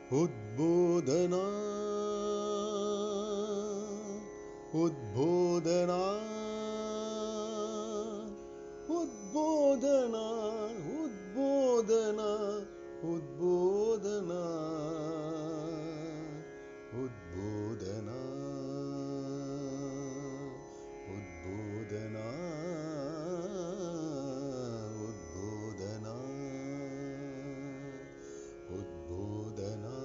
Udbodhana, Udbodhana, Udbodhana, Udbodhana, Udbodhana, Udbodhana, Udbodhana, Udbodhana, Udbodhana,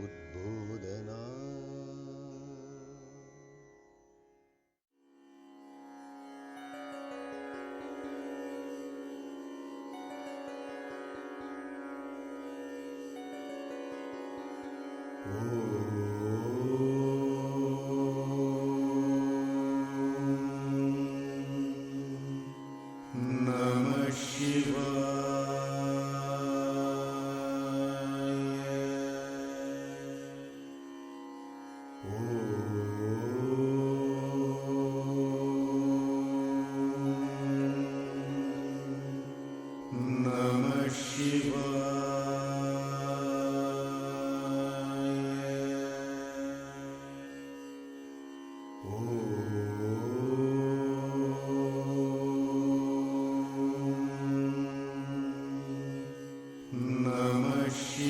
Udbodhana. Namah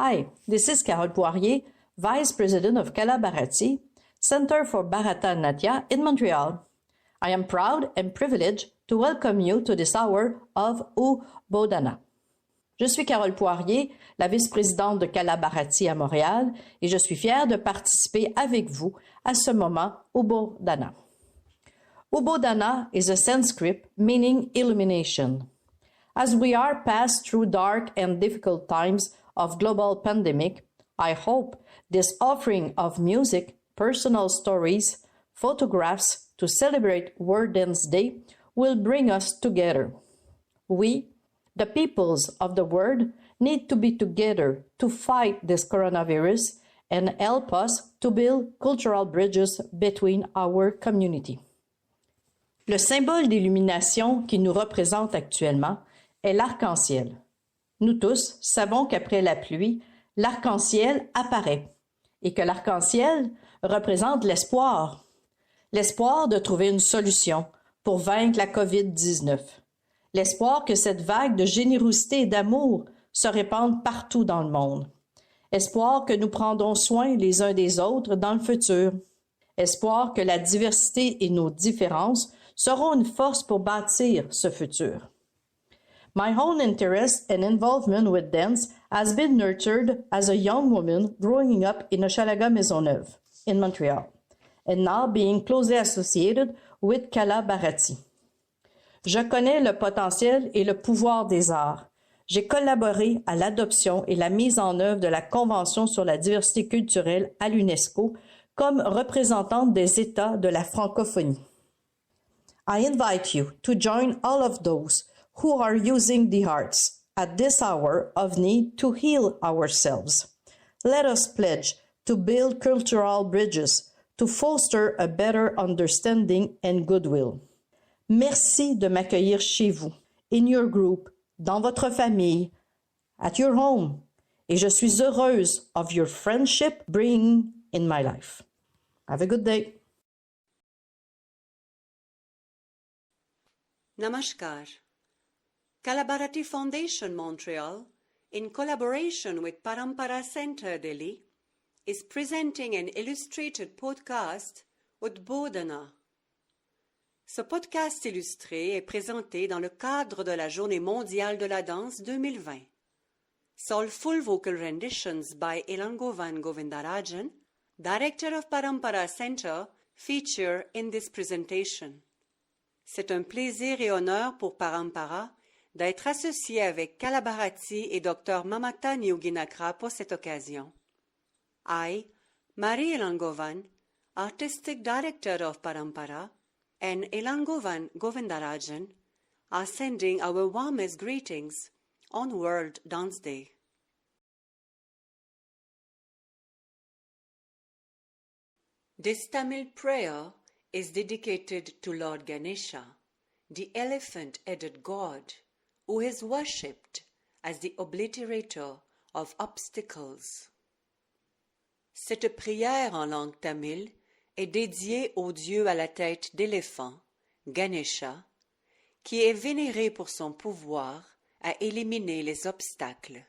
Hi, this is Carole Poirier, Vice President of Bharati, Center for Bharata and Natya in Montreal. I am proud and privileged to welcome you to this hour of Udbodhana. Je suis Carole Poirier, la vice-présidente de Bharati à Montréal, et je suis fière de participer avec vous à ce moment Udbodhana. Udbodhana is a Sanskrit meaning illumination. As we are passed through dark and difficult times of global pandemic, I hope this offering of music, personal stories, photographs to celebrate World Dance Day will bring us together. We, the peoples of the world, need to be together to fight this coronavirus and help us to build cultural bridges between our community. Le symbole d'illumination qui nous représente actuellement est l'arc-en-ciel. Nous tous savons qu'après la pluie, l'arc-en-ciel apparaît et que l'arc-en-ciel représente l'espoir. L'espoir de trouver une solution pour vaincre la COVID-19. L'espoir que cette vague de générosité et d'amour se répande partout dans le monde. Espoir que nous prendrons soin les uns des autres dans le futur. Espoir que la diversité et nos différences seront une force pour bâtir ce futur. My own interest and involvement with dance has been nurtured as a young woman growing up in Hochelaga Maisonneuve in Montreal, and now being closely associated with Bharati. Je connais le potentiel et le pouvoir des arts. J'ai collaboré à l'adoption et la mise en œuvre de la Convention sur la diversité culturelle à l'UNESCO comme représentante des États de la francophonie. I invite you to join all of those who are using the arts at this hour of need to heal ourselves. Let us pledge to build cultural bridges to foster a better understanding and goodwill. Merci de m'accueillir chez vous, in your group, dans votre famille, at your home, et je suis heureuse of your friendship bringing in my life. Have a good day. Namaskar. Bharati Foundation Montreal, in collaboration with Parampara Center Delhi, is presenting an illustrated podcast Udbodhana. Ce podcast illustré est présenté dans le cadre de la Journée mondiale de la danse 2020. Soulful vocal renditions by Elangovan Govindarajan, Director of Parampara Center, feature in this presentation. C'est un plaisir et honneur pour Parampara d'être associé avec Bharati et Dr Mamata Nyuginakra pour cette occasion. I, Marie Elangovan, Artistic Director of Parampara, and Elangovan Govindarajan are sending our warmest greetings on World Dance Day. This Tamil prayer is dedicated to Lord Ganesha, the elephant-headed god who is worshipped as the obliterator of obstacles. Cette prière en langue tamile est dédiée au dieu à la tête d'éléphant, Ganesha, qui est vénéré pour son pouvoir à éliminer les obstacles.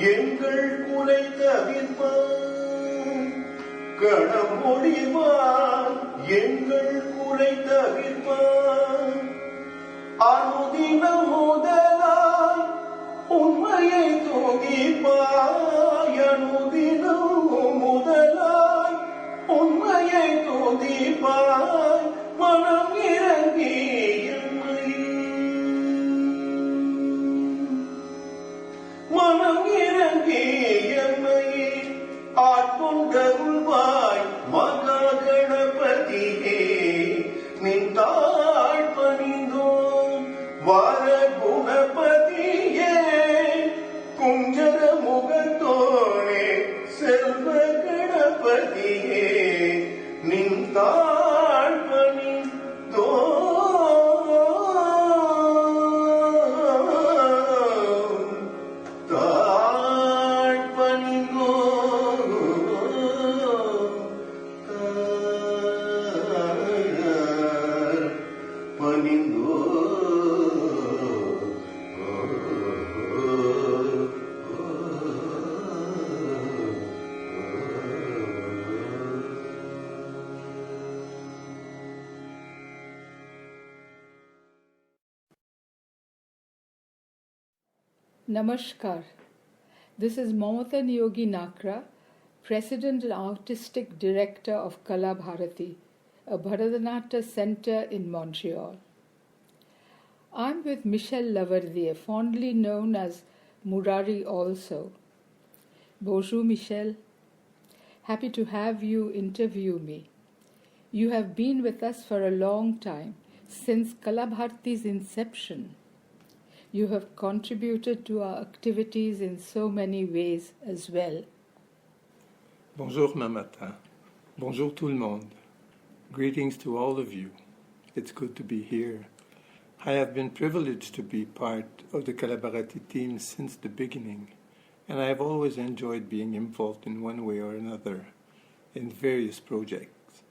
எங்கள் குலை தவிர்ப்பான் கணமொழிவான் எங்கள் குலை தவிர்ப்பான் அனுதினம் முதலாய் உண்மையை துதிப்பாய் அனுதினம் முதலாய் உண்மையை துதிப்பாய் மனம் இறங்கி மனம் இறங்கி என்னை ஆட்கொண்டருள்வாய் மகா கணபதியே நின் தாழ் பணிந்தோம் வர குணபதியே குஞ்சர முகத்தோனே செல்வ கணபதியே நின் தாழ் பணிந்தோம் Namaskar. This is Mamatan Yogi Nakra, President and Artistic Director of Kala Bharati, a Bharatanatyam center in Montreal. I'm with Michel Lavardier, fondly known as Murari also. Bonjour Michel. Happy to have you interview me. You have been with us for a long time, since Kala Bharati's inception. You have contributed to our activities in so many ways as well. Bonjour Mamata. Bonjour tout le monde. Greetings to all of you. It's good to be here. I have been privileged to be part of the Kala Bharati team since the beginning, and I have always enjoyed being involved in one way or another in various projects.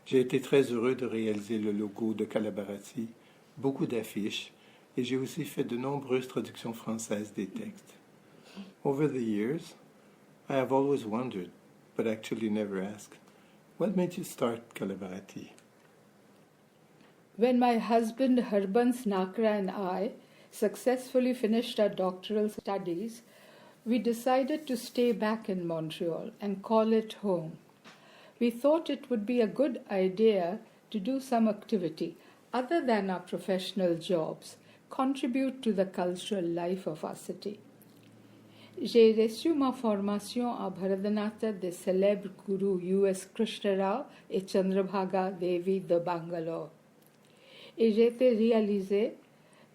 J'ai été très heureux de réaliser le logo de Kala Bharati, beaucoup d'affiches, et j'ai aussi fait de nombreuses traductions françaises des textes. Over the years, I have always wondered, but actually never asked, what made you start Kala Bharati? When my husband Harbans Nakra and I successfully finished our doctoral studies, we decided to stay back in Montreal and call it home. We thought it would be a good idea to do some activity other than our professional jobs, contribute to the cultural life of our city. J'ai reçu ma formation à Bharatanatyam des célèbres gurus U.S. Krishna Rao et Chandrabhaga Devi de Bangalore. Et j'ai été réalisé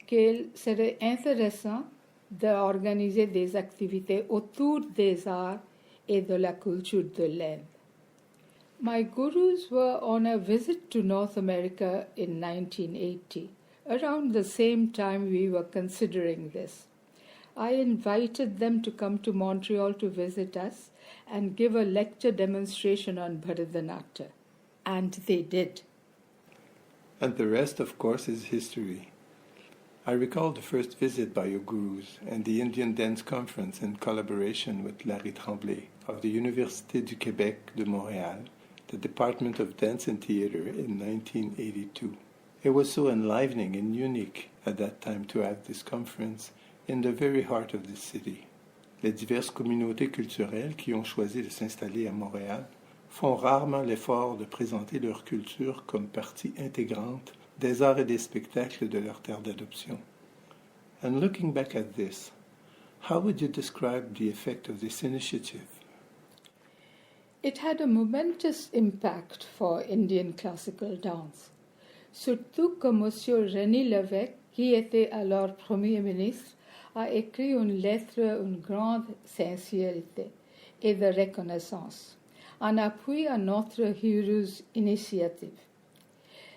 qu'il serait intéressant d'organiser des activités autour des arts et de la culture de l'Inde. My gurus were on a visit to North America in 1980. Around the same time we were considering this. I invited them to come to Montreal to visit us and give a lecture demonstration on Bharatanatyam. And they did. And the rest, of course, is history. I recall the first visit by your gurus and the Indian Dance Conference in collaboration with Larry Tremblay of the Université du Québec de Montréal, the Department of Dance and Theatre in 1982. It was so enlivening and unique at that time to have this conference in the very heart of the city. Les diverses communautés culturelles qui ont choisi de s'installer à Montréal font rarement l'effort de présenter leur culture comme partie intégrante des arts et des spectacles de leur terre d'adoption. And looking back at this, how would you describe the effect of this initiative? It had a momentous impact for Indian classical dance. Surtout que M. René Lévesque, qui était alors Premier ministre, a écrit une lettre d'une grande sincérité et de reconnaissance, en appui à notre heureuse initiative.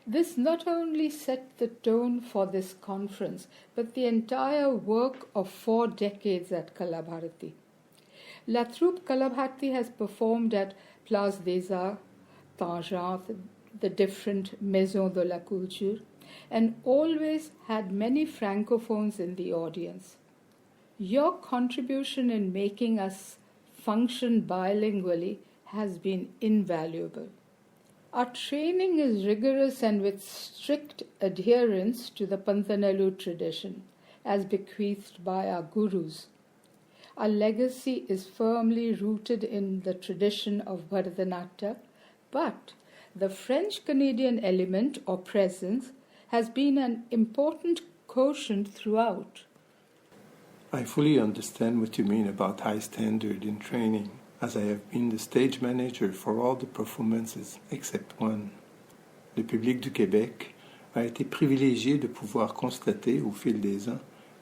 This not only set the tone for this conference, but the entire work of 4 decades at Kala Bharati. La troupe Kala Bharati has performed at Place des Arts, Tangente, the different Maisons de la Culture, and always had many francophones in the audience. Your contribution in making us function bilingually has been invaluable. Our training is rigorous and with strict adherence to the Pantanelu tradition, as bequeathed by our gurus. Our legacy is firmly rooted in the tradition of Bharatanatyam, but the French-Canadian element or presence has been an important quotient throughout. I fully understand what you mean about high standard in training, as I have been the stage manager for all the performances except one. Le public du Québec a été privilégié de pouvoir constater au fil des ans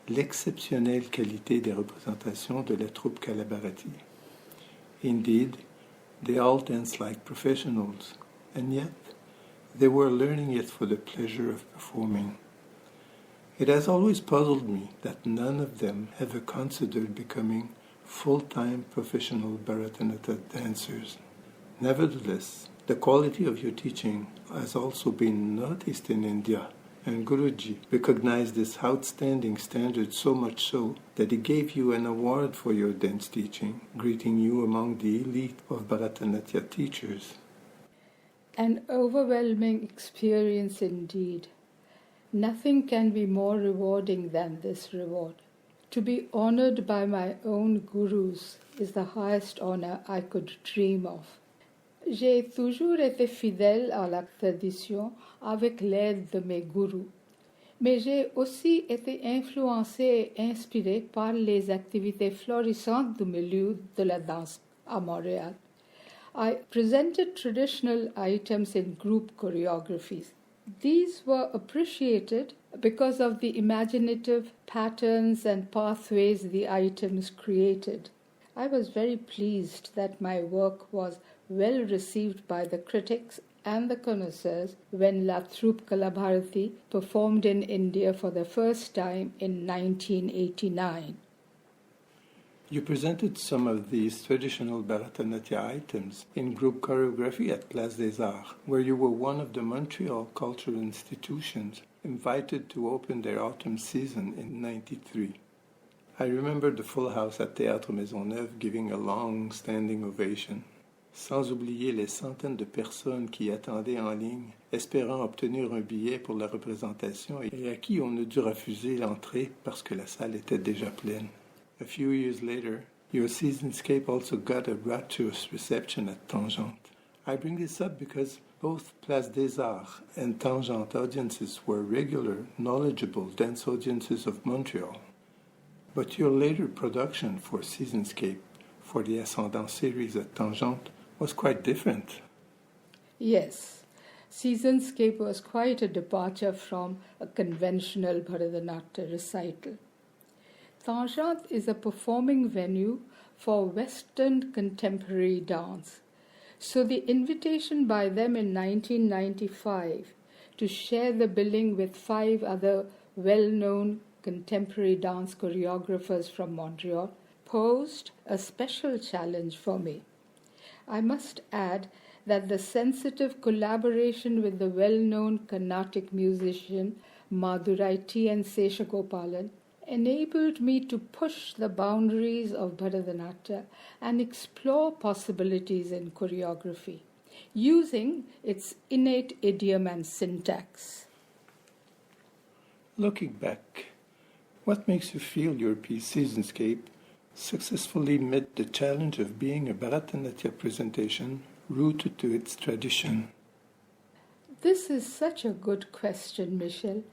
l'exceptionnelle qualité des représentations de la troupe Bharati. Indeed, they all dance like professionals, and yet they were learning it for the pleasure of performing. It has always puzzled me that none of them ever considered becoming full-time professional Bharatanatyam dancers. Nevertheless, the quality of your teaching has also been noticed in India, and Guruji recognized this outstanding standard so much so that he gave you an award for your dance teaching, greeting you among the elite of Bharatanatyam teachers. An overwhelming experience indeed. Nothing can be more rewarding than this reward. To be honored by my own gurus is the highest honor I could dream of. J'ai toujours été fidèle à la tradition avec l'aide de mes gurus, mais j'ai aussi été influencé et inspiré par les activités florissantes du milieu de la danse à Montréal. I presented traditional items in group choreographies. These were appreciated because of the imaginative patterns and pathways the items created. I was very pleased that my work was well received by the critics and the connoisseurs when La Troupe Bharati performed in India for the first time in 1989. You presented some of these traditional Bharatanatyam items in group choreography at Place des Arts, where you were one of the Montreal cultural institutions invited to open their autumn season in 1993. I remember the full house at Théâtre Maisonneuve giving a long standing ovation, sans oublier les centaines de personnes qui attendaient en ligne, espérant obtenir un billet pour la représentation et à qui on a dû refuser l'entrée parce que la salle était déjà pleine. A few years later, your Seasonscape also got a rapturous reception at Tangente. I bring this up because both Place des Arts and Tangente audiences were regular, knowledgeable dance audiences of Montreal. But your later production for Seasonscape for the Ascendant series at Tangente was quite different. Yes, Seasonscape was quite a departure from a conventional Bharatanatyam recital. Tangente is a performing venue for Western contemporary dance. So the invitation by them in 1995 to share the billing with 5 other well-known contemporary dance choreographers from Montreal posed a special challenge for me. I must add that the sensitive collaboration with the well-known Carnatic musician Madurai T.N. Seshagopalan enabled me to push the boundaries of Bharatanatyam and explore possibilities in choreography, using its innate idiom and syntax. Looking back, what makes you feel your piece Seasonscape successfully met the challenge of being a Bharatanatyam presentation rooted to its tradition? This is such a good question, Michel.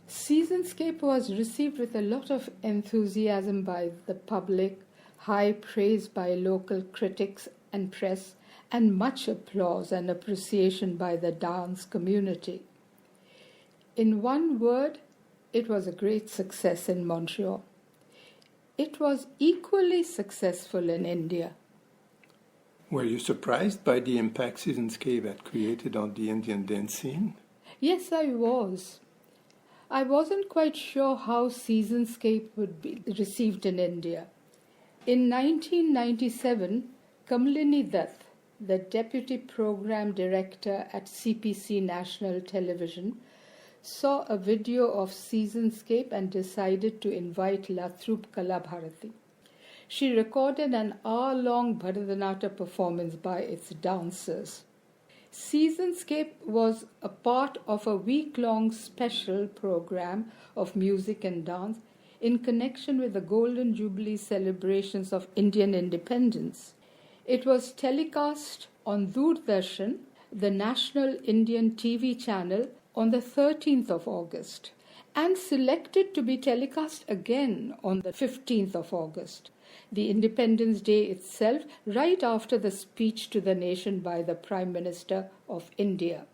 Seasonscape was received with a lot of enthusiasm by the public, high praise by local critics and press, and much applause and appreciation by the dance community. In one word, it was a great success in Montreal. It was equally successful in India. Were you surprised by the impact Seasonscape had created on the Indian dance scene? Yes, I was. I wasn't quite sure how Seasonscape would be received in India. In 1997, Kamalini Dutt, the Deputy Program Director at CPC National Television, saw a video of Seasonscape and decided to invite La Troupe Kala Bharati. She recorded an hour-long Bharatanatyam performance by its dancers. Seasonscape was a part of a week-long special program of music and dance in connection with the Golden Jubilee celebrations of Indian independence. It was telecast on Doordarshan, the national Indian TV channel, on the 13th of August, and selected to be telecast again on the 15th of August, the Independence Day itself, right after the speech to the nation by the Prime Minister of India.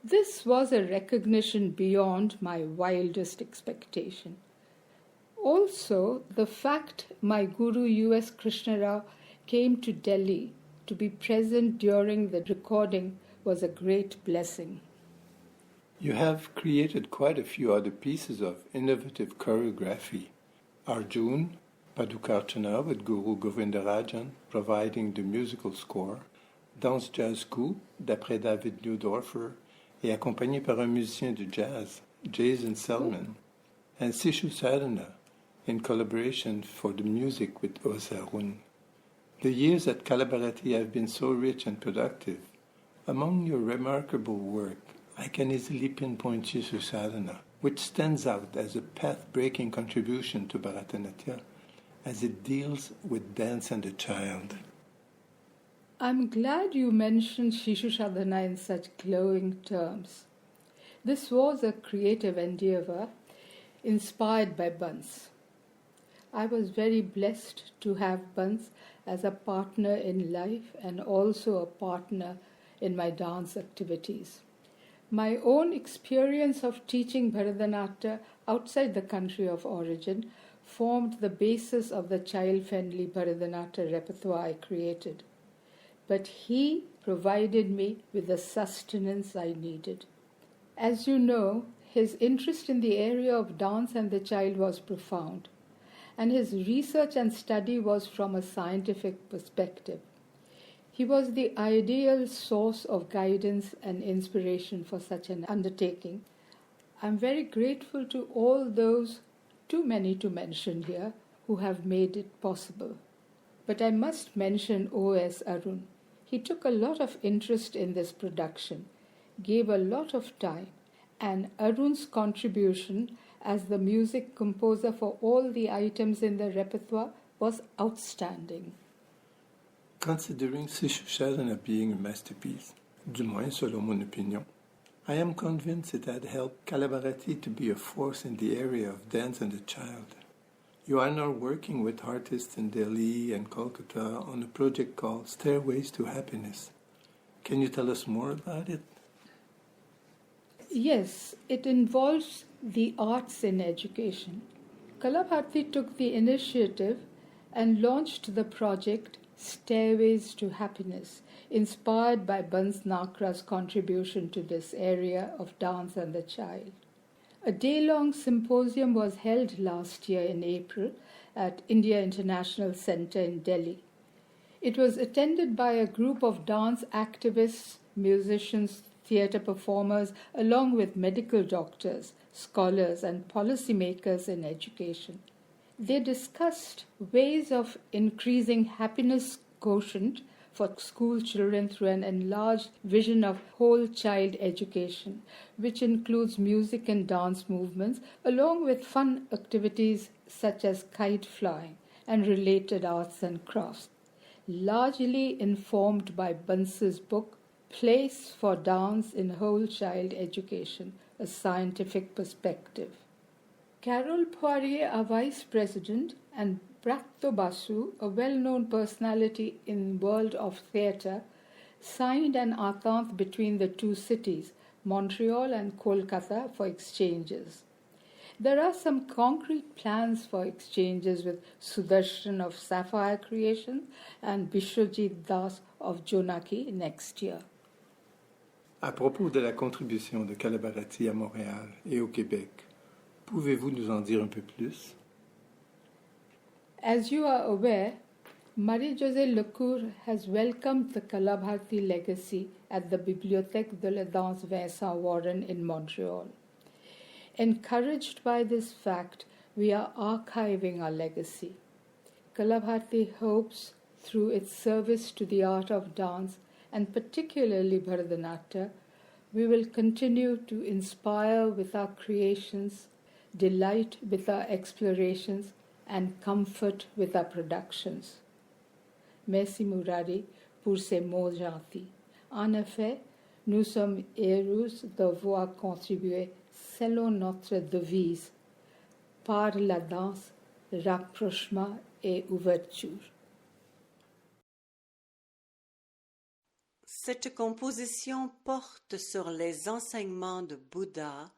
This was a recognition beyond my wildest expectation. Also, the fact my Guru U.S. Krishna Rao came to Delhi to be present during the recording was a great blessing. You have created quite a few other pieces of innovative choreography. Arjun, Padukarchana with Guru Govindarajan providing the musical score, Danse Jazz Coup d'après David Neudorfer et accompagné par un musicien de jazz, Jason Selman, and Sishu Sadhana in collaboration for the music with Osarun. The years at Kalabharati have been so rich and productive. Among your remarkable work, I can easily pinpoint Sishu Sadhana, which stands out as a path-breaking contribution to Bharatanatyam, as it deals with dance and the child. I'm glad you mentioned Shishu Sadhana in such glowing terms. This was a creative endeavor inspired by Bans. I was very blessed to have Bans as a partner in life and also a partner in my dance activities. My own experience of teaching Bharatanatyam outside the country of origin formed the basis of the child-friendly Bharatanatyam repertoire I created. But he provided me with the sustenance I needed. As you know, his interest in the area of dance and the child was profound, and his research and study was from a scientific perspective. He was the ideal source of guidance and inspiration for such an undertaking. I'm very grateful to all those, too many to mention here, who have made it possible. But I must mention O.S. Arun. He took a lot of interest in this production, gave a lot of time, and Arun's contribution as the music composer for all the items in the repertoire was outstanding. Considering Sishu Sadhana being a masterpiece, du moins selon mon opinion, I am convinced it had helped Kalabharati to be a force in the area of dance and the child. You are now working with artists in Delhi and Kolkata on a project called Stairways to Happiness. Can you tell us more about it? Yes, it involves the arts in education. Kalabharati took the initiative and launched the project Stairways to Happiness, inspired by Bans Nakra's contribution to this area of dance and the child. A day-long symposium was held last year in April at India International Centre in Delhi. It was attended by a group of dance activists, musicians, theatre performers, along with medical doctors, scholars, and policymakers in education. They discussed ways of increasing happiness quotient for school children through an enlarged vision of whole child education, which includes music and dance movements, along with fun activities such as kite flying and related arts and crafts, largely informed by Bans's book, Place for Dance in Whole Child Education, a Scientific Perspective. Carol Poirier, a vice president, and Bratto Basu, a well-known personality in the world of theatre, signed an entente between the two cities, Montreal and Kolkata, for exchanges. There are some concrete plans for exchanges with Sudarshan of Sapphire Creation and Bishwajit Das of Jonaki next year. À propos de la contribution de Kalabharati à Montréal et au Québec, pouvez-vous nous en dire un peu plus? As you are aware, Marie-Josée Lecour has welcomed the Kalabharati legacy at the Bibliothèque de la Danse Vincent Warren in Montreal. Encouraged by this fact, we are archiving our legacy. Kala Bharati hopes, through its service to the art of dance, and particularly Bharatanatyam, we will continue to inspire with our creations, delight with our explorations, and comfort with our productions. Merci Murari pour ces mots gentils. En effet, nous sommes heureux de voir contribuer selon notre devise par la danse, rapprochement et ouverture. Cette composition porte sur les enseignements de Bouddha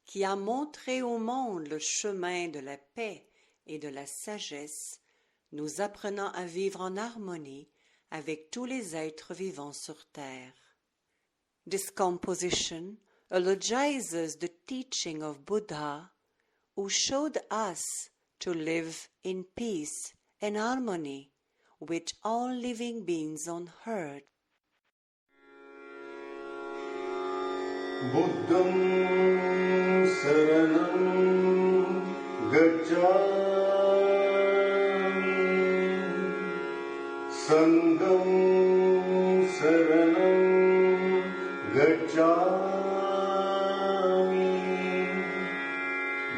qui a montré au monde le chemin de la paix et de la sagesse, nous apprenant à vivre en harmonie avec tous les êtres vivants sur terre. This composition eulogizes the teaching of Buddha, who showed us to live in peace and harmony with all living beings on earth. Buddham Sharanam Gacchami Sangam Sharanam Gacchami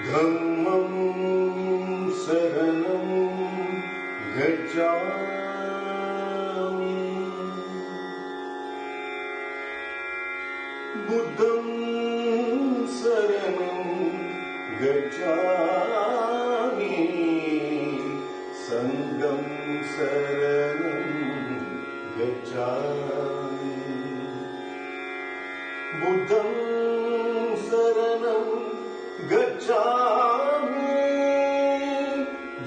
Dhammam Sharanam Gacchami Buddham Sharanam Gacchami Sangam Sharanam Gacchami Buddham Sharanam Gacchami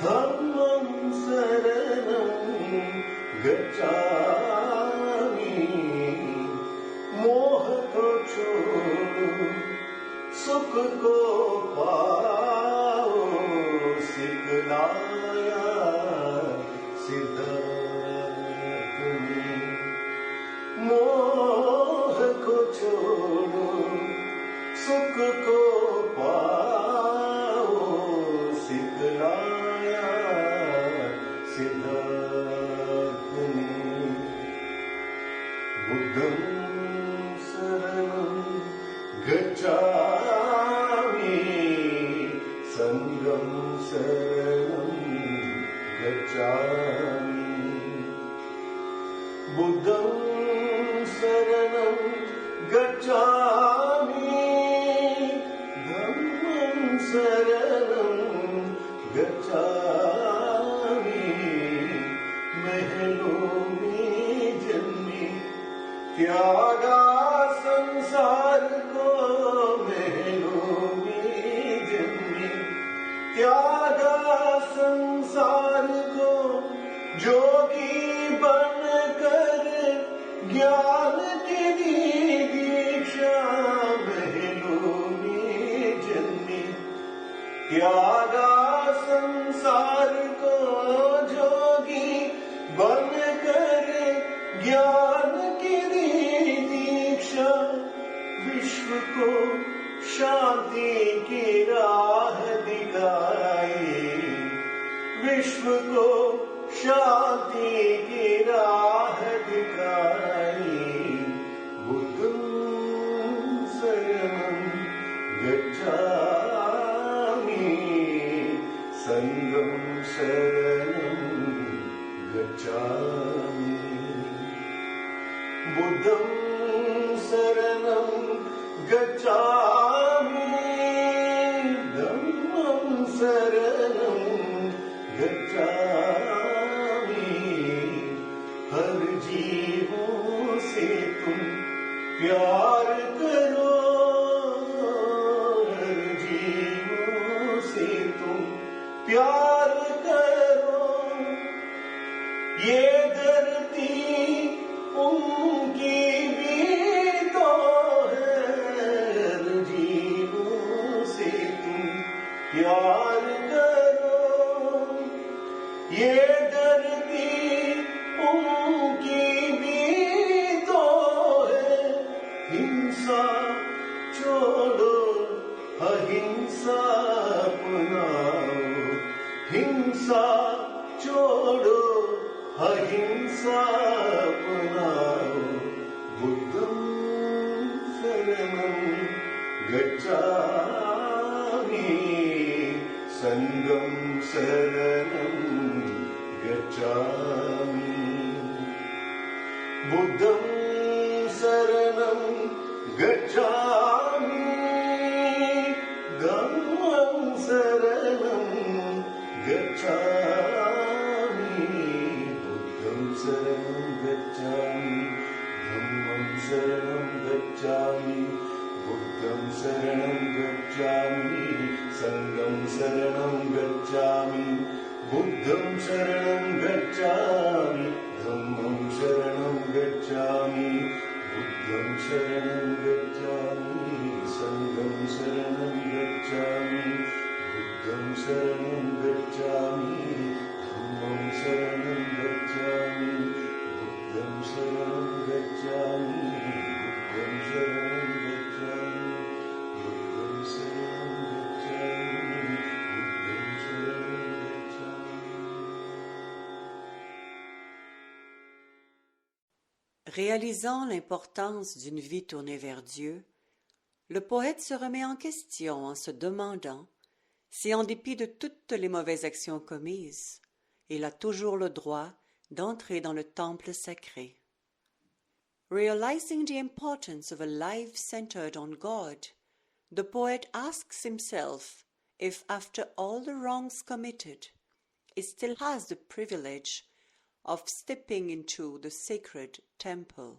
Dhammam Sharanam Gacchami मोह को छोड़ो सुख को पाओ सिखलाया सिद्धार्थ ने मोह को छोड़ो सुख को पाओ सिखलाया सिद्धार्थ ने बुद्धम Gacchami Sangam Sharanam Gacchami Buddham Sharanam Gacchami Dhammam Sharanam Gacchami Mehlon mein janmi tyaga संसार को महलों में जन्मे त्यागा संसार को जोगी बनकर ज्ञान की दीक्षा महलों में जन्मे त्यागा संसार को जोगी बनकर ज्ञान की विश्व को शांति की राह दिखाई विश्व को शांति की राह दिखाई बुद्धम शरणम गच्छामि संगम शरणम गच्छामि बुद्धम Sharanam Gacchami Dhammam Sharanam Gacchami हर जीवों से तुम प्यार करो हर जीवों से तुम प्यार करो ये धरती उनकी प्यार करो ये धरती उनकी भी तो है हिंसा छोड़ो अहिंसा हिंसा छोड़ो अहिंसा अपनाओ बुद्धं शरणं गच्छामि संघं शरणं गच्छामि बुद्धं शरणं गच्छामि धम्मं शरणं गच्छामि बुद्धं शरणं गच्छामि धम्मं शरणं गच्छामि बुद्धं शरणं गच्छामि संघं शरणं गच्छामि बुद्धं शरणं गच्छामि धम्मं शरणं गच्छामि बुद्धं शरणं गच्छामि संघं शरणं गच्छामि बुद्धं शरणं गच्छामि धम्मं शरणं गच्छामि बुद्धं शरणं गच्छामि बुद्धं शरणं गच्छामि बुद्धं शरणं गच्छामि बुद्धं शरणं गच्छामि. Réalisant l'importance d'une vie tournée vers Dieu, le poète se remet en question en se demandant si, en dépit de toutes les mauvaises actions commises, il a toujours le droit d'entrer dans le temple sacré. Realizing the importance of a life centered on God, the poet asks himself if, after all the wrongs committed, he still has the privilege of stepping into the sacred temple.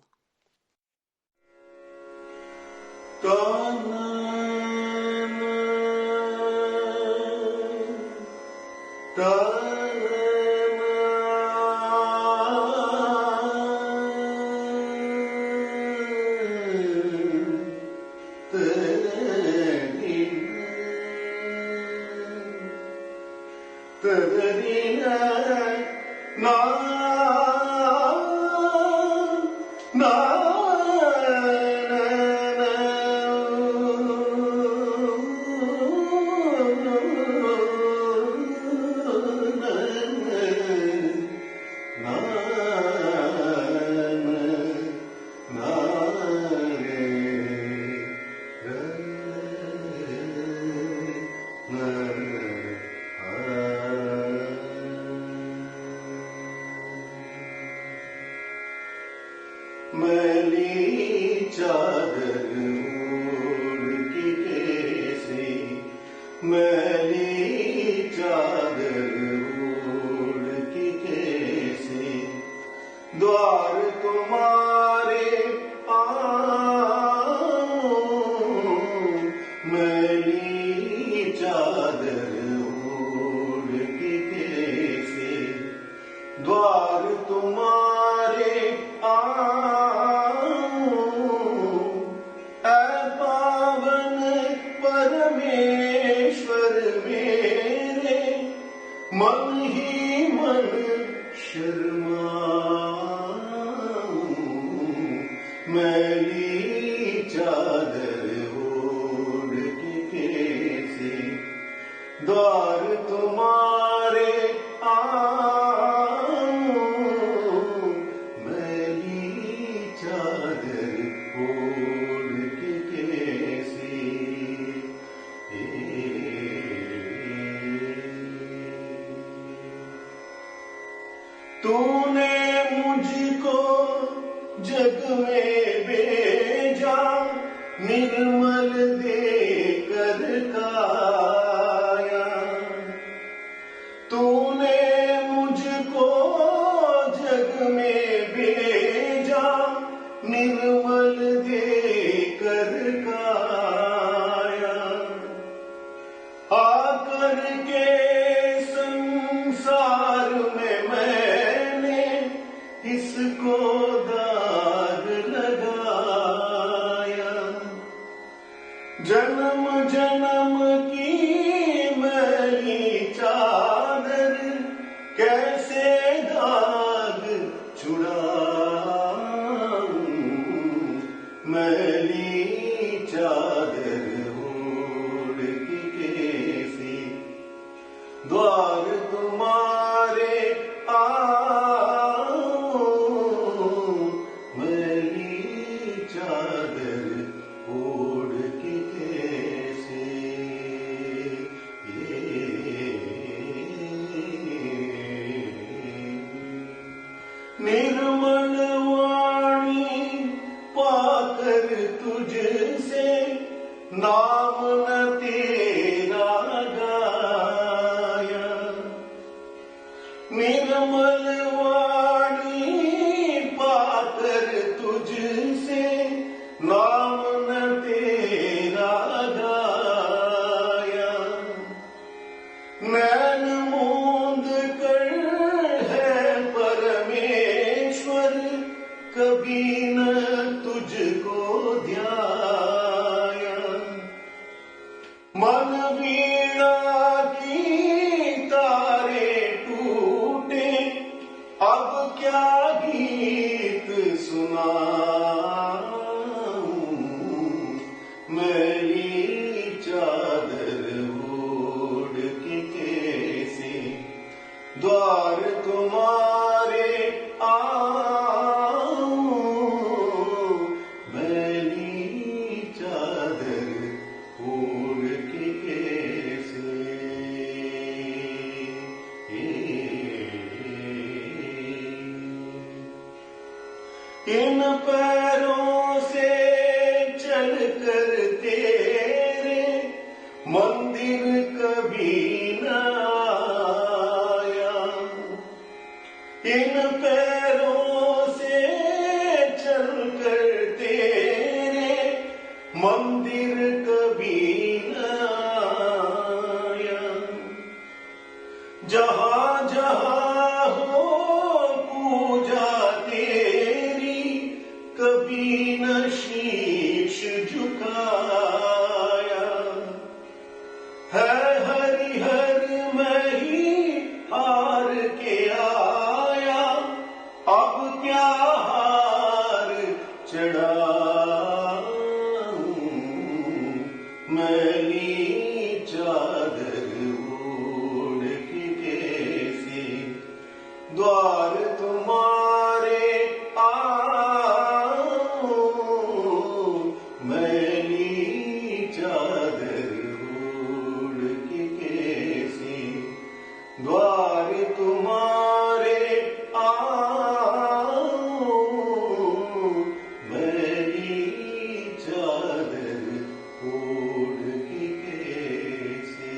द्वार द्वार तुम्हारे आऊं, मैली चादर ओढ़ के कैसे, निर्मल वाणी पाकर तुझसे नाम न तेरा गाया, निर्मल वाणी पाकर तुझसे नाम न तेरा गाया, नैन मूंद कर है परमेश्वर कभी न तुझको ध्याया, मन वीणा की तारे टूटे अब क्या गीत सुनाऊं, मैली चादर ओढ़ के कैसे द्वार तुम्हारे आऊं, मैली चादर ओढ़ के कैसे, इन पैरों से चलकर तेरे मंदिर कभी न आया, इन पैरों से चलकर तेरे मंदिर कभी न आया, जहां जहां हो पूजा तेरी कभी न शीश झुकाया, है हरिहर मैं ही हार के आया, अब क्या हार चढ़ाऊं, मैली चादर ओढ़ के कैसे द्वार तुम्हारे आऊं, मैली चादर ओढ़ के कैसे द्वार तुम्हारे आऊं, मैली चादर ओढ़ के कैसे,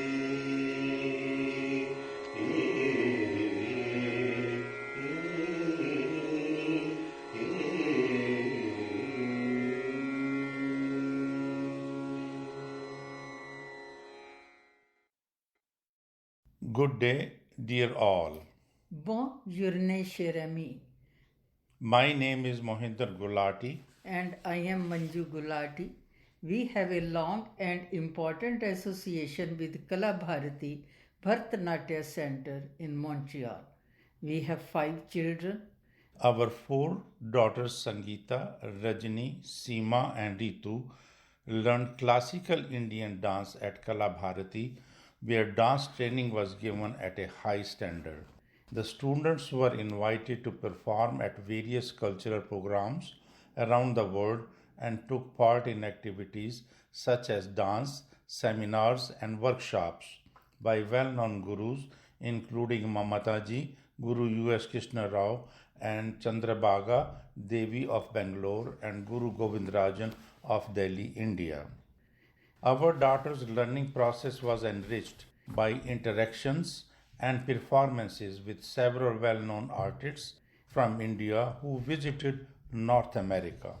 Good day, dear all. Bonjourne, cher ami. My name is Mohinder Gulati. And I am Manju Gulati. We have a long and important association with Kala Bharati Bharatanatyam Center in Montreal. We have 5 children. Our 4 daughters Sangeeta, Rajni, Seema and Ritu learned classical Indian dance at Kala Bharati, where dance training was given at a high standard. The students were invited to perform at various cultural programs around the world and took part in activities such as dance, seminars and workshops by well-known gurus including Mamataji, Guru U.S. Krishna Rao and Chandrabhaga Devi of Bangalore and Guru Govindarajan of Delhi, India. Our daughter's learning process was enriched by interactions and performances with several well-known artists from India who visited North America.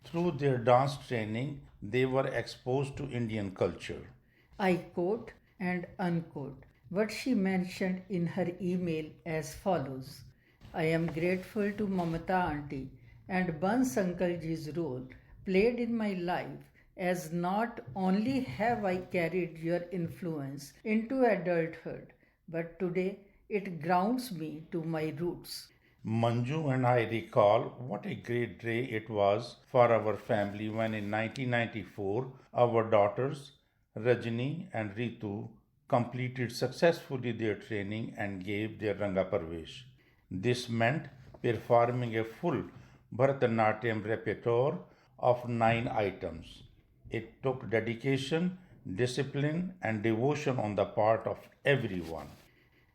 Through their dance training, they were exposed to Indian culture. I quote and unquote what she mentioned in her email as follows. I am grateful to Mamata Auntie and Bans Uncle Ji's role played in my life, as not only have I carried your influence into adulthood, but today it grounds me to my roots. Manju and I recall what a great day it was for our family when in 1994 our daughters Rajni and Ritu completed successfully their training and gave their Ranga Parvesh. This meant performing a full Bharatanatyam repertoire of 9 items. It took dedication, discipline, and devotion on the part of everyone.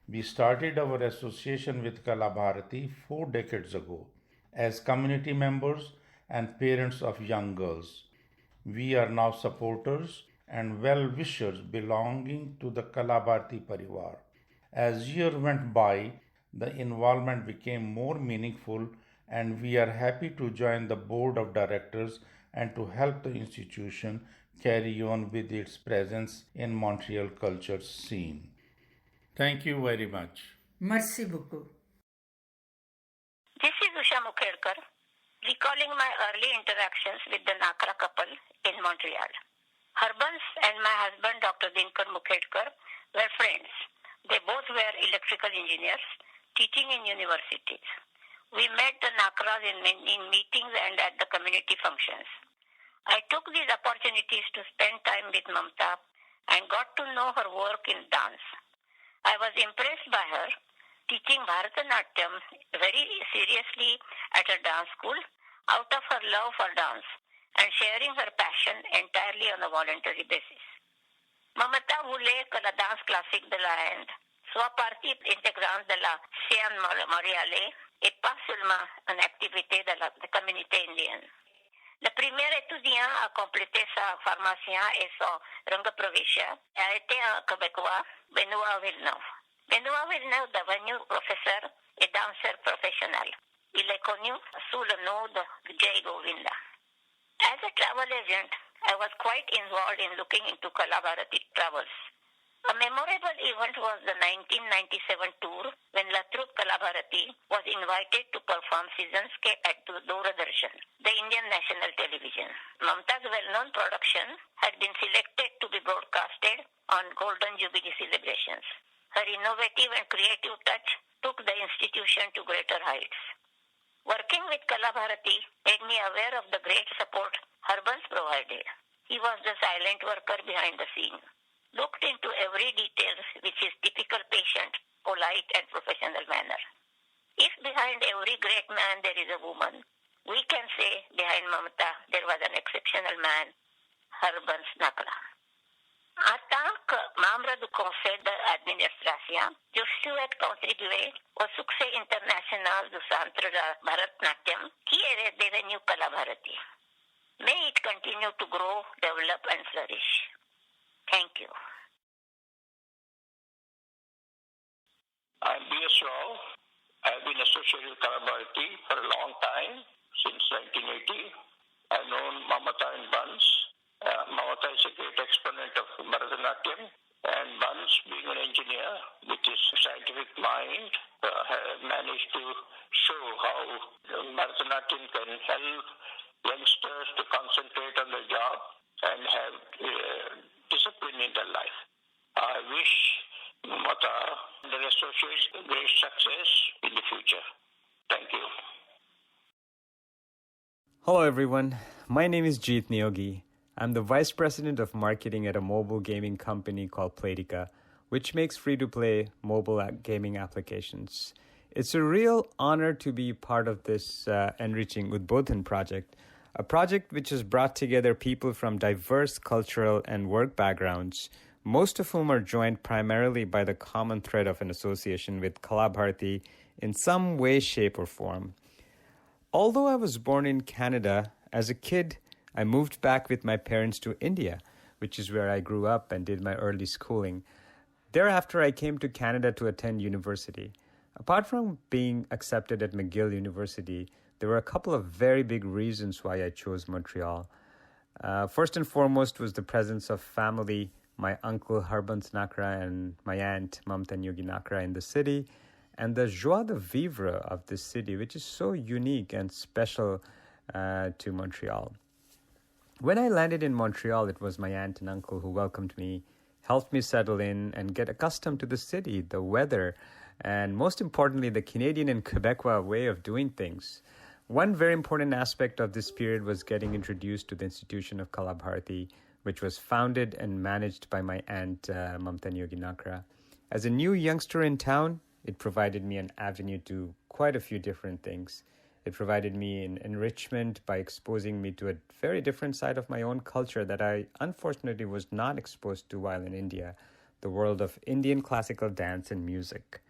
We started our association with Kala Bharati 4 decades ago as community members and parents of young girls. We are now supporters and well-wishers belonging to the Kala Bharati Parivar. As years went by, the involvement became more meaningful, and we are happy to join the board of directors and to help the institution carry on with its presence in Montreal culture scene. Thank you very much. Merci beaucoup. This is Usha Mukherkar, recalling my early interactions with the Nakra couple in Montreal. Harbans and my husband, Dr. Dinkar Mukherkar, were friends. They both were electrical engineers teaching in universities. We met the Nakras in meetings and at the community functions. I took these opportunities to spend time with Mamta and got to know her work in dance. I was impressed by her teaching Bharatanatyam very seriously at a dance school out of her love for dance and sharing her passion entirely on a voluntary basis. Mamata voulait que la danse classique de la Inde soit partie intégrante de la scène montréalaise et pas seulement une activité de la communauté indienne. Le premier étudiant à compléter sa formation et son Ranga Pravisha a été un Québécois, Benoît Villeneuve. Benoît Villeneuve est devenu professeur et danseur professionnel. Il est connu sous le nom de Jai Govinda. As a travel agent, I was quite involved in looking into Kala Bharati travels. A memorable event was the 1997 tour when La Troupe Kala Bharati was invited to perform Seasonscape at Doordarshan, the Indian national television. Mamta's well-known production had been selected to be broadcasted on Golden Jubilee celebrations. Her innovative and creative touch took the institution to greater heights. Working with Kala Bharati made me aware of the great support Harbans provided. He was the silent worker behind the scene, looked into every detail with his typical patient, polite and professional manner. If behind every great man there is a woman, we can say behind Mamata there was an exceptional man, Harbans Nakra. En tant que membre du conseil d'administration, je souhaite contribuer au succès international du centre de Bharatanatyam qui est devenu Kala Bharati. May it continue to grow, develop and flourish. Thank you. I'm B.S. Rao. I've been associated with Kala Bharati for a long time, since 1980. I've known Mamata and Buns. Mamata is a great exponent of Bharatanatyam, and Buns, being an engineer with his scientific mind, has managed to show how Bharatanatyam can help youngsters to concentrate on their job and have discipline in their life. I wish Mamata and the associates great success in the future. Thank you. Hello everyone, my name is Jeet Neogi. I'm the Vice President of Marketing at a mobile gaming company called Playtika, which makes free-to-play mobile gaming applications. It's a real honor to be part of this enriching Udbodhana project, a project which has brought together people from diverse cultural and work backgrounds, most of whom are joined primarily by the common thread of an association with Kala Bharati in some way, shape, or form. Although I was born in Canada, as a kid, I moved back with my parents to India, which is where I grew up and did my early schooling. Thereafter, I came to Canada to attend university. Apart from being accepted at McGill University, there were a couple of very big reasons why I chose Montreal. First and foremost was the presence of family, my uncle Harbans Nakra and my aunt Mamta Yogi Nakra in the city, and the joie de vivre of this city, which is so unique and special to Montreal. When I landed in Montreal, it was my aunt and uncle who welcomed me, helped me settle in and get accustomed to the city, the weather, and most importantly, the Canadian and Quebecois way of doing things. One very important aspect of this period was getting introduced to the institution of Kala Bharati, which was founded and managed by my aunt, Mamta Yoginakra. As a new youngster in town, it provided me an avenue to quite a few different things. It provided me an enrichment by exposing me to a very different side of my own culture that I unfortunately was not exposed to while in India, the world of Indian classical dance and music.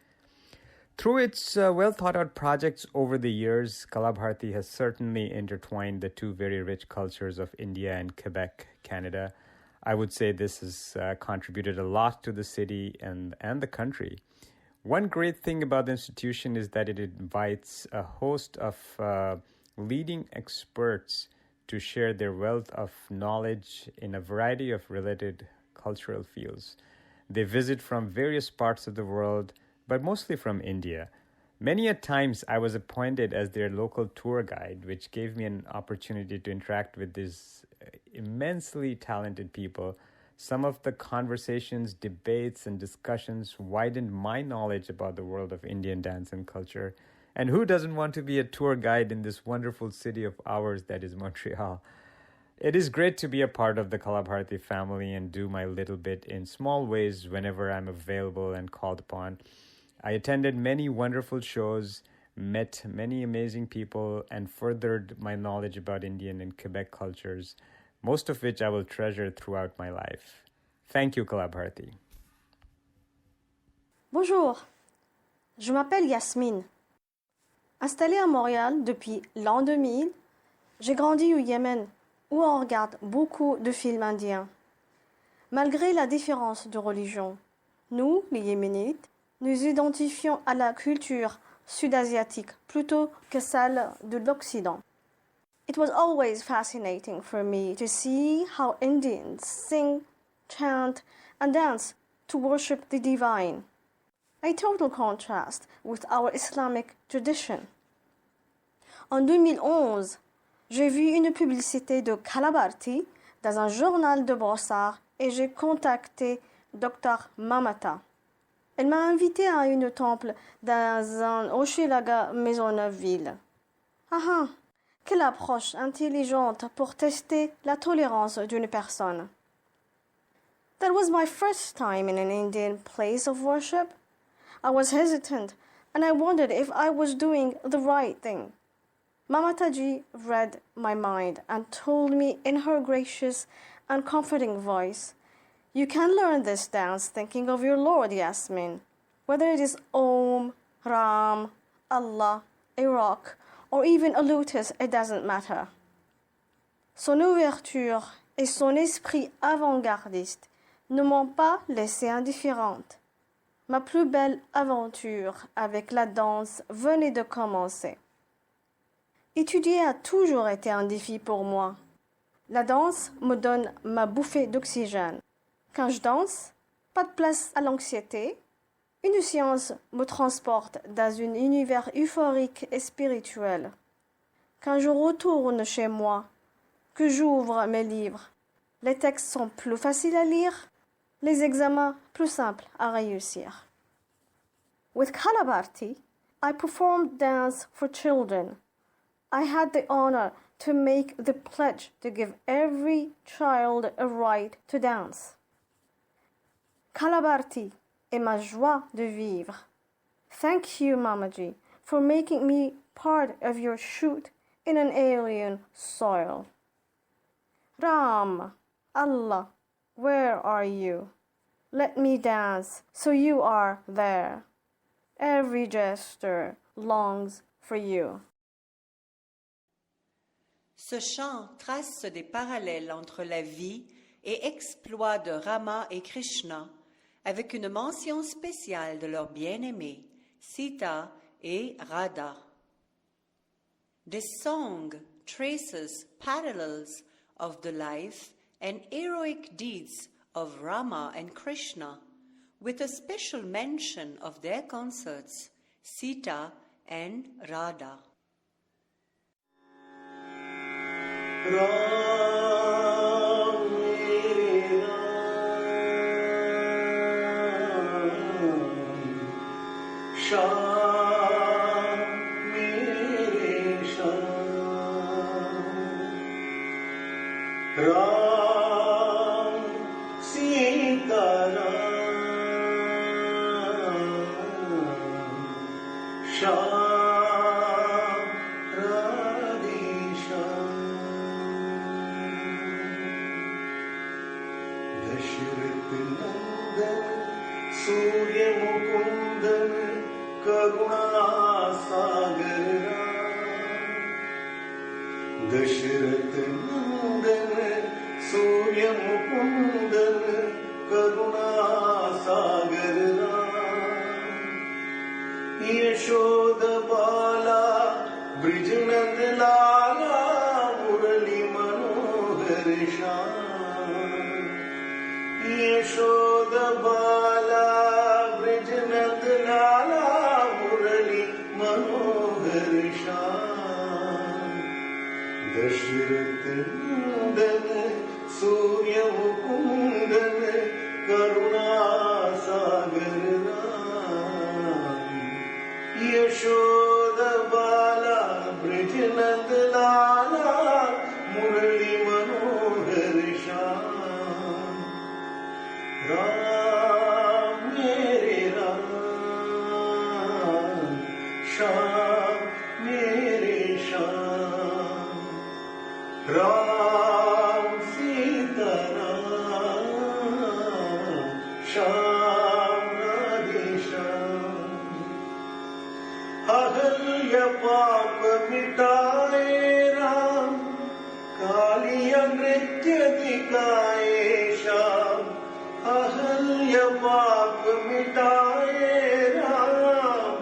Through its well-thought-out projects over the years, Kalabharati has certainly intertwined the two very rich cultures of India and Quebec, Canada. I would say this has contributed a lot to the city and the country. One great thing about the institution is that it invites a host of leading experts to share their wealth of knowledge in a variety of related cultural fields. They visit from various parts of the world, but mostly from India. Many a times I was appointed as their local tour guide, which gave me an opportunity to interact with these immensely talented people. Some of the conversations, debates, and discussions widened my knowledge about the world of Indian dance and culture. And who doesn't want to be a tour guide in this wonderful city of ours that is Montreal? It is great to be a part of the Kalabharati family and do my little bit in small ways whenever I'm available and called upon. I attended many wonderful shows, met many amazing people, and furthered my knowledge about Indian and Quebec cultures, most of which I will treasure throughout my life. Thank you, Kalabharati. Bonjour, je m'appelle Yasmine. Installée à Montréal depuis l'an 2000, j'ai grandi au Yémen, où on regarde beaucoup de films indiens. Malgré la différence de religion, nous, les Yéménites, nous identifions à la culture sud-asiatique plutôt que celle de l'Occident. It was always fascinating for me to see how Indians sing, chant, and dance to worship the divine. A total contrast with our Islamic tradition. En 2011, j'ai vu une publicité de Kalabharati dans un journal de brossard et j'ai contacté Dr Mamata. Elle m'a invité à une temple dans un Hochelaga Maisonneuve-Ville. Ah, quelle approche intelligente pour tester la tolérance d'une personne. That was my first time in an Indian place of worship. I was hesitant and I wondered if I was doing the right thing. Mamataji read my mind and told me in her gracious and comforting voice, "You can learn this dance thinking of your Lord, Yasmin. Whether it is Om, Ram, Allah, a rock, or even a lotus, it doesn't matter." Son ouverture et son esprit avant-gardiste ne m'ont pas laissée indifférente. Ma plus belle aventure avec la danse venait de commencer. Étudier a toujours été un défi pour moi. La danse me donne ma bouffée d'oxygène. Quand je danse, pas de place à l'anxiété. Une séance me transporte dans un univers euphorique et spirituel. Quand je retourne chez moi, que j'ouvre mes livres, les textes sont plus faciles à lire, les examens plus simples à réussir. With Kalabharati, I performed dance for children. I had the honor to make the pledge to give every child a right to dance. Kalabharati est ma joie de vivre. Thank you, Mamaji, for making me part of your shoot in an alien soil. Ram, Allah, where are you? Let me dance, so you are there. Every gesture longs for you. Ce chant trace des parallèles entre la vie et exploits de Rama et Krishna, avec une mention spéciale de leurs bien-aimés, Sita et Radha. This song traces parallels of the life and heroic deeds of Rama and Krishna, with a special mention of their consorts, Sita and Radha. Ram Shyam Radhe Shyam. Dasharath नंदन सूर्य मुकुंदन करुणा सागर राम। दशरथ नंदन सूर्य मुकुंदन करुणा सागर राम। यशोद बाला ब्रिज नंद लाला मुरली मनोहर श्याम। यशोद बाला ब्रिज नंद लाला मुरली मनोहर श्याम। दशरथ नंदन सूर्य मुकुंदन करुणा सागर राम। यशोद बाला ब्रिज नंद लाला मुरली मनोहर श्याम। राम मेरे राम श्याम मेरे श्याम। राम सीता राम श्याम राधे श्याम। अहल्य पाप मिटाए राम कालिया नृत्य दिखाए श्याम। अहल्य पाप मिटाए राम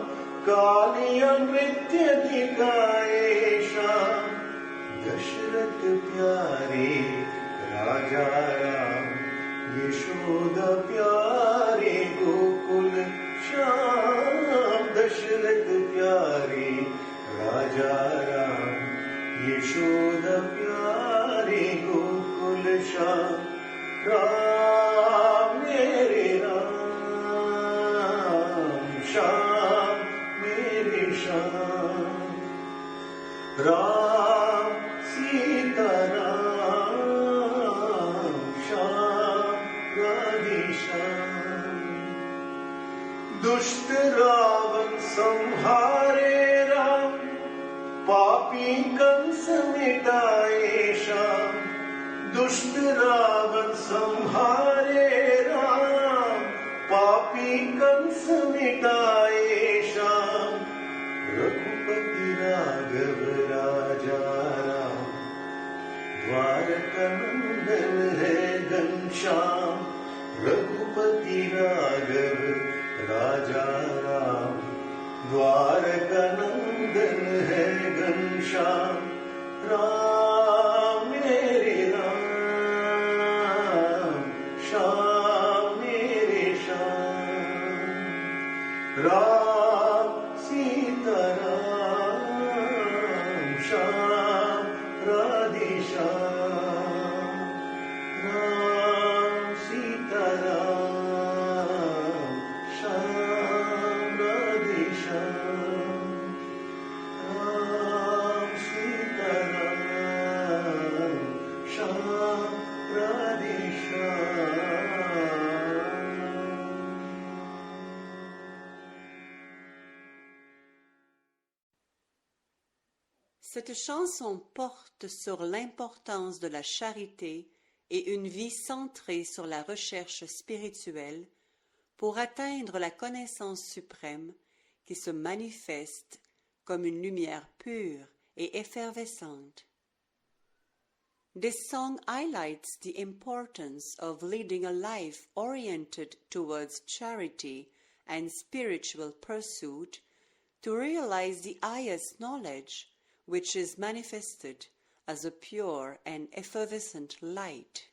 कालिया नृत्य दिखाए श्याम। दशरथ प्यारे राजा राम यशोदा प्यारे गोकुल श्याम। दशरथ प्यारे राजा राम यशोदा प्यारे गोकुल श्याम। राम मेरे राम श्याम मेरे श्याम। राम सीता राम श्याम राधे श्याम। दुष्ट रावण संहारे राम पापी कंस मिटाए श्याम। दुष्ट रावण संहारे राम पापी कंस मिटाए श्याम। रघुपति राघव राजा राम द्वारका नंदन है घनश्याम। रघुपति राघव राजा राम द्वारका नंदन है घनश्याम। राम मेरे राम श्याम मेरे Shyam. Ram Sita Ram Shyam Radhe Shyam. Ram Sita Ram Shyam Radhe Shyam. Ram Sita Ram Shyam Radhe Shyam. Cette chanson porte sur l'importance de la charité et une vie centrée sur la recherche spirituelle pour atteindre la connaissance suprême qui se manifeste comme une lumière pure et effervescente. This song highlights the importance of leading a life oriented towards charity and spiritual pursuit to realize the highest knowledge, which is manifested as a pure and effervescent light.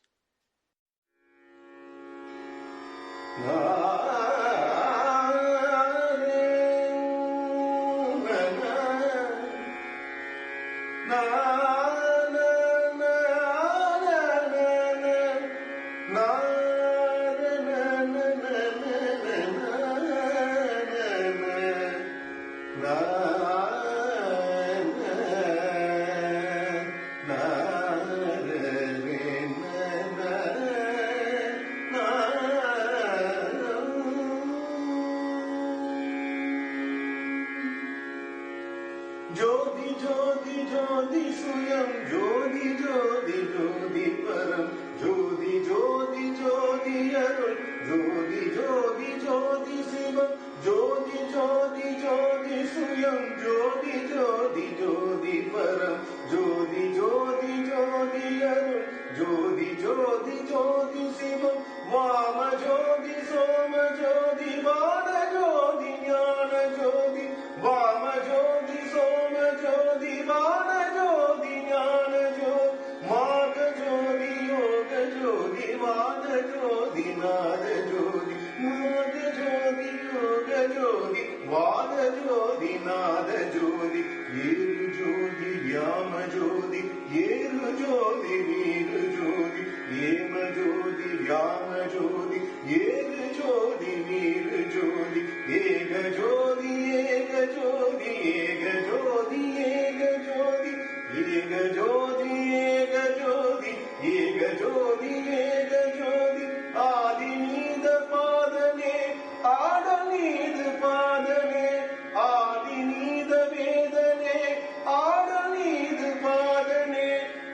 Jyoti Jyoti Jyoti Suyam Jyoti Jyoti Jyoti Param Jyoti Jyoti Jyoti Arun Jyoti Jyoti Jyoti Shivam Jyoti Jyoti Jyoti Suyam Jyoti Jyoti Jyoti Param Jyoti Jyoti Jyoti Arun Jyoti Jyoti Jyoti Shivam Vama Jyoti Soma Jyoti Vana Jyoti Jnana Jyoti Vama Jyoti Soma Jyoti Vana Jyoti Jnana Jyoti Maga Jyoti Yoga Jyoti Vana Jyoti Nada Jyoti Maga Jyoti Yoga Jyoti Vana Jyoti Nada Jyoti Yeru Jyoti Yama Jyoti Yeru Jyoti Viru Jyoti Yema Jyoti Yama Jyoti Yeru Jyoti Viru Jyoti Ega Jyoti Ega Jyoti Ega Jyoti Ega Jyoti Ega Jyoti Ega Jyoti Ega Jyoti Ega Jyoti Adi Nida Padane Ada Nida Padane Adi Nida Vedane Ada Nida Padane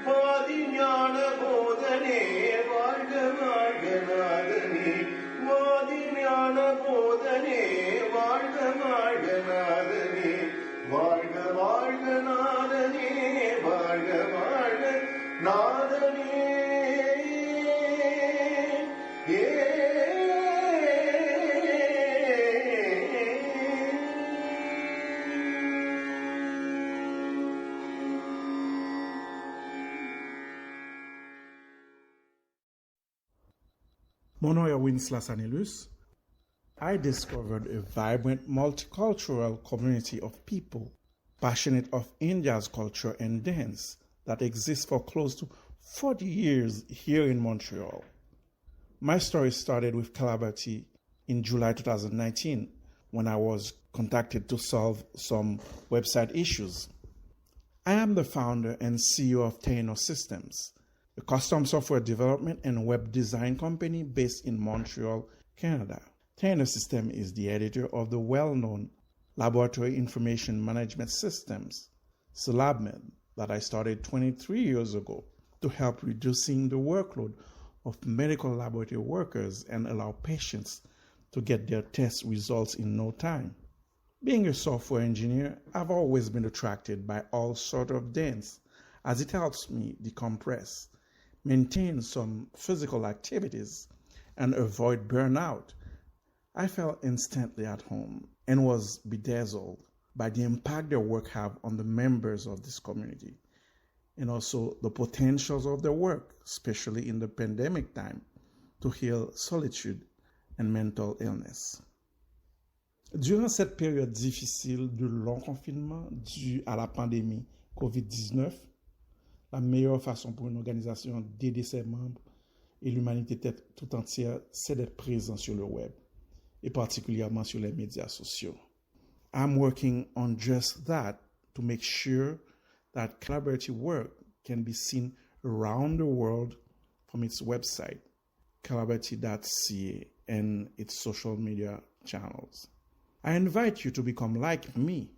Vadi Jnana Bodhane Varga Varga Nadane Vadi Jnana Bodhane Varga Varga Nadane Varga Varga Nadane Varga Varga Nadane Mon nom est Winslas Anilus. I discovered a vibrant multicultural community of people passionate of India's culture and dance that exists for close to 40 years here in Montreal. My story started with Bharati in July 2019 when I was contacted to solve some website issues. I am the founder and CEO of Tenons Systems, a custom software development and web design company based in Montreal, Canada. Tenons Systems is the editor of the well-known Laboratory Information Management Systems, LabMed, that I started 23 years ago to help reducing the workload of medical laboratory workers and allow patients to get their test results in no time. Being a software engineer, I've always been attracted by all sorts of dance as it helps me decompress, maintain some physical activities, and avoid burnout. I felt instantly at home and was bedazzled by the impact their work have on the members of this community, and also the potentials of their work, especially in the pandemic time, to heal solitude and mental illness. Durant cette période difficile de long confinement due à la pandémie COVID-19, la meilleure façon pour une organisation d'aider ses membres et l'humanité tout entière, c'est d'être présent sur le web, et particulièrement sur les médias sociaux. I'm working on just that to make sure that collaborative work can be seen around the world from its website, collaborative.ca, and its social media channels. I invite you to become like me,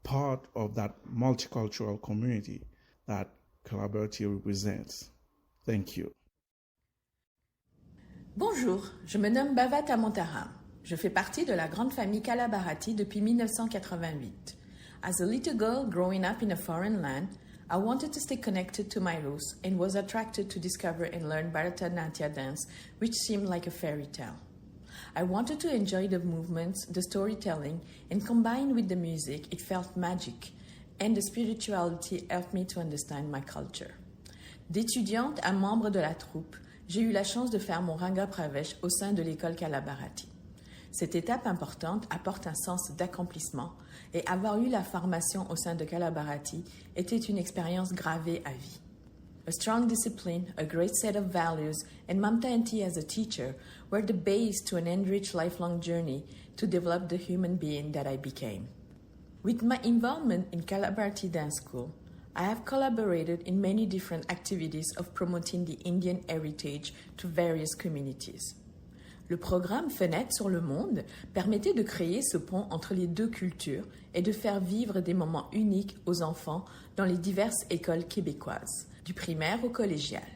part of that multicultural community that Collaborative represents. Thank you. Bonjour, je me nomme Bhavata Montaram. Je fais partie de la grande famille Bharati depuis 1988. As a little girl growing up in a foreign land, I wanted to stay connected to my roots and was attracted to discover and learn Bharatanatyam dance, which seemed like a fairy tale. I wanted to enjoy the movements, the storytelling, and combined with the music, it felt magic, and the spirituality helped me to understand my culture. D'étudiante à membre de la troupe, j'ai eu la chance de faire mon Ranga Pravesh au sein de l'école Bharati. Cette étape importante apporte un sens d'accomplissement et avoir eu la formation au sein de Bharati était une expérience gravée à vie. A strong discipline, a great set of values, and Mamta Aunty as a teacher were the base to an enriched lifelong journey to develop the human being that I became. With my involvement in Bharati Dance School, I have collaborated in many different activities of promoting the Indian heritage to various communities. Le programme Fenêtre sur le monde permettait de créer ce pont entre les deux cultures et de faire vivre des moments uniques aux enfants dans les diverses écoles québécoises, du primaire au collégial.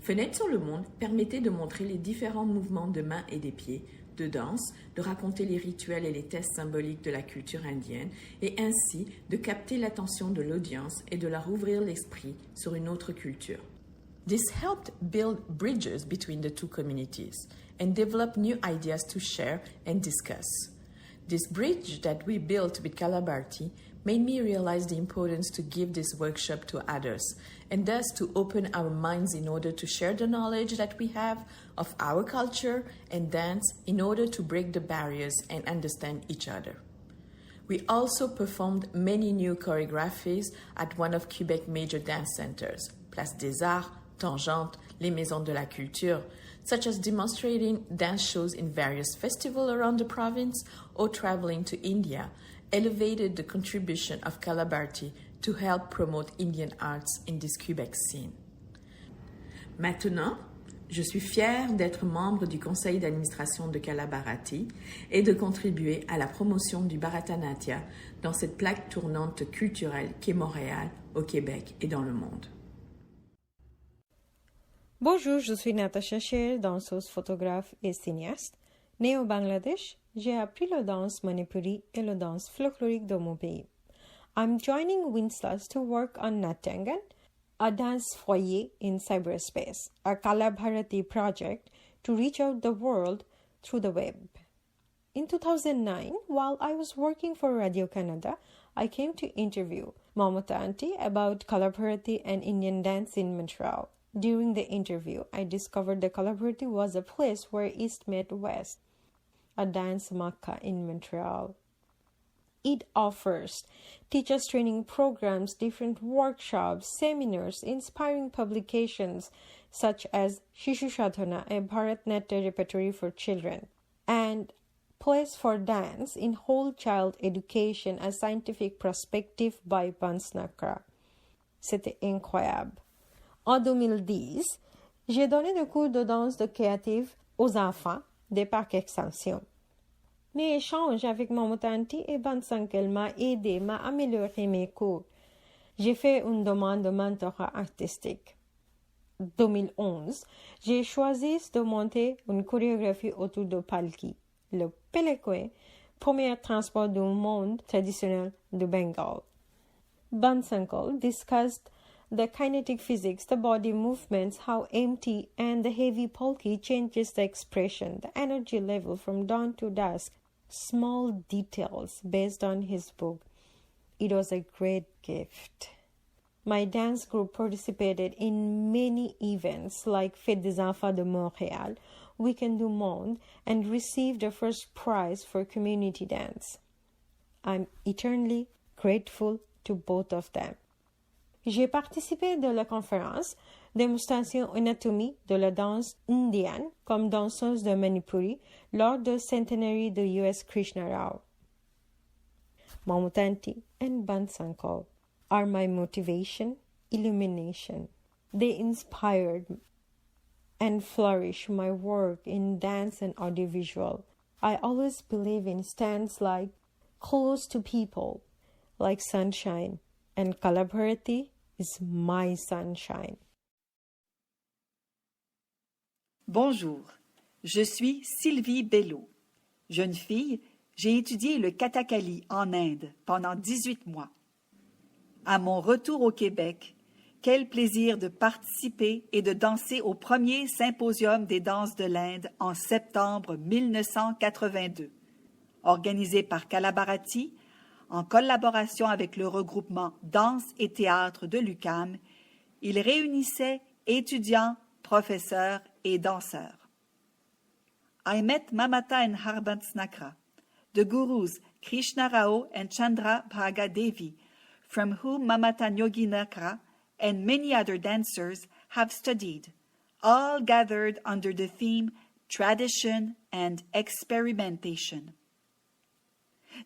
Fenêtre sur le monde permettait de montrer les différents mouvements de mains et des pieds, de danse, de raconter les rituels et les tests symboliques de la culture indienne et ainsi de capter l'attention de l'audience et de leur ouvrir l'esprit sur une autre culture. This helped build bridges between the two communities and develop new ideas to share and discuss. This bridge that we built with Bharati made me realize the importance to give this workshop to others and thus to open our minds in order to share the knowledge that we have of our culture and dance in order to break the barriers and understand each other. We also performed many new choreographies at one of Quebec's major dance centers, Place des Arts, Tangente, les Maisons de la Culture, such as demonstrating dance shows in various festivals around the province or traveling to India, elevated the contribution of Bharati to help promote Indian arts in this Quebec scene. Maintenant, je suis fière d'être membre du conseil d'administration de Bharati et de contribuer à la promotion du Bharatanatyam dans cette plaque tournante culturelle qu'est Montréal, au Québec et dans le monde. Bonjour, je suis Natasha Sher, danseuse, photographe et cinéaste. Née au Bangladesh, j'ai appris la danse manipuri et la danse folklorique de mon pays. I'm joining Winslas to work on Natyangan, a dance foyer in cyberspace, a Bharati project to reach out the world through the web. In 2009, while I was working for Radio Canada, I came to interview Mamata Auntie about Bharati and Indian dance in Montreal. During the interview, I discovered that Bharati was a place where East met West, a dance Makkah in Montreal. It offers teachers training programs, different workshops, seminars, inspiring publications such as Shishu Sadhana, a Bharatanatyam repertory for children, and place for dance in whole child education, a scientific perspective by Bansnakra. C'était incroyable. En 2010, j'ai donné des cours de danse de créative aux enfants des parcs extension. Mes échanges avec mon tante et Bansankel m'a aidé, m'a amélioré mes cours. J'ai fait une demande de mentorat artistique. 2011, j'ai choisi de monter une chorégraphie autour de Palki, le Pelekoe, premier transport du monde traditionnel du Bengale. Bansankel discussed the kinetic physics, the body movements, how empty and the heavy polki changes the expression, the energy level from dawn to dusk, small details based on his book. It was a great gift. My dance group participated in many events like Fête des Enfants de Montréal, Weekend du Monde, and received the first prize for community dance. I'm eternally grateful to both of them. J'ai participé de la conférence démonstration anatomie de la danse indienne comme danseuse de Manipuri lors du centenaire de U.S. Krishna Rao. Mamutanti and Bansanko are my motivation, illumination. They inspired and flourish my work in dance and audiovisual. I always believe in stands like close to people, like sunshine, and Bharati is my sunshine. Bonjour, je suis Sylvie Bello. Jeune fille, j'ai étudié le Kathakali en Inde pendant 18 mois. À mon retour au Québec, quel plaisir de participer et de danser au premier symposium des danses de l'Inde en septembre 1982, organisé par Bharati en collaboration avec le regroupement Danse et Théâtre de l'UQAM. Il réunissait étudiants, professeurs et danseurs. I met Mamata and Harbansnakra, the gurus Krishna Rao and Chandra Bhaga Devi, from whom Mamata Yoginakra and many other dancers have studied, all gathered under the theme Tradition and Experimentation.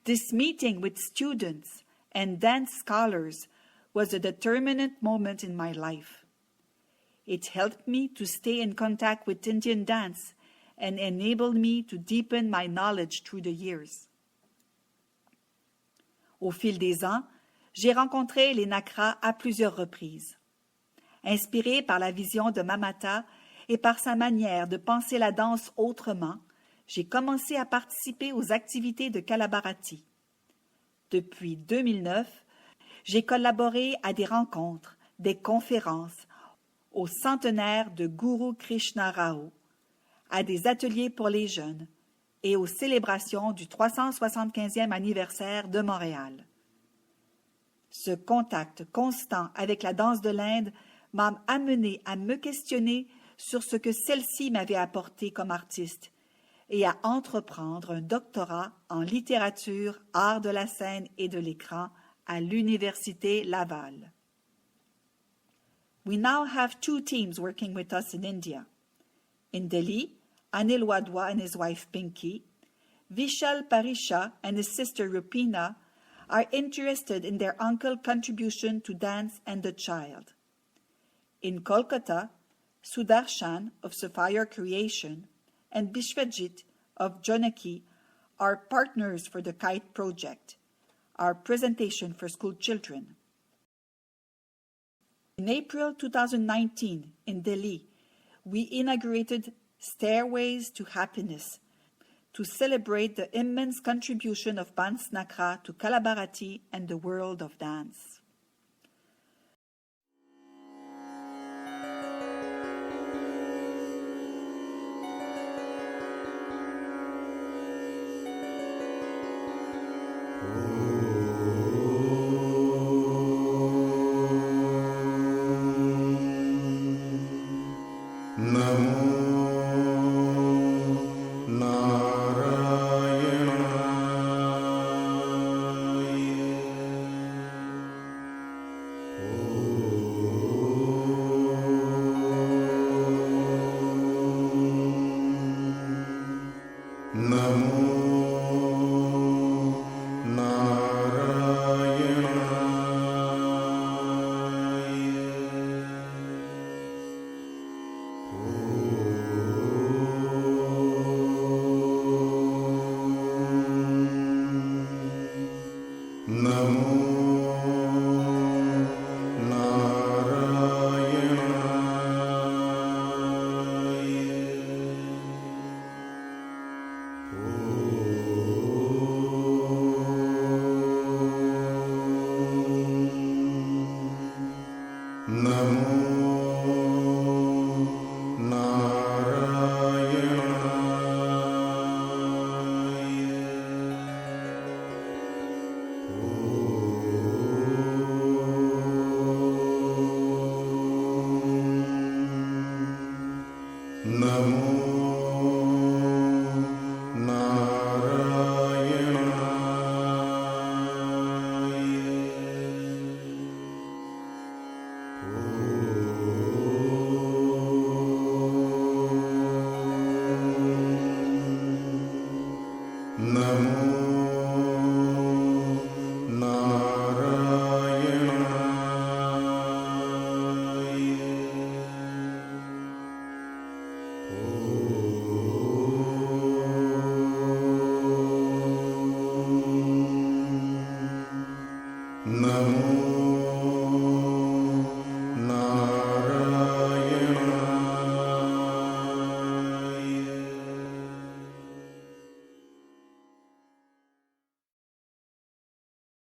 This meeting with students and dance scholars was a determinant moment in my life. It helped me to stay in contact with Indian dance and enabled me to deepen my knowledge through the years. Au fil des ans, j'ai rencontré les Nakra à plusieurs reprises. Inspiré par la vision de Mamata et par sa manière de penser la danse autrement, j'ai commencé à participer aux activités de Kalabharati. Depuis 2009, j'ai collaboré à des rencontres, des conférences, au centenaire de Guru Krishna Rao, à des ateliers pour les jeunes et aux célébrations du 375e anniversaire de Montréal. Ce contact constant avec la danse de l'Inde m'a amené à me questionner sur ce que celle-ci m'avait apporté comme artiste et à entreprendre un doctorat en littérature, art de la scène et de l'écran à l'Université Laval. We now have 2 teams working with us in India. In Delhi, Anil Wadhwa and his wife Pinky, Vishal Parisha and his sister Rupina are interested in their uncle's contribution to dance and the child. In Kolkata, Sudarshan of Sapphire Creation and Bishwajit of Janaki are partners for the Kite Project, our presentation for school children. In April 2019, in Delhi, we inaugurated Stairways to Happiness to celebrate the immense contribution of Bans Nakra to Kalabharati and the world of dance. Nous.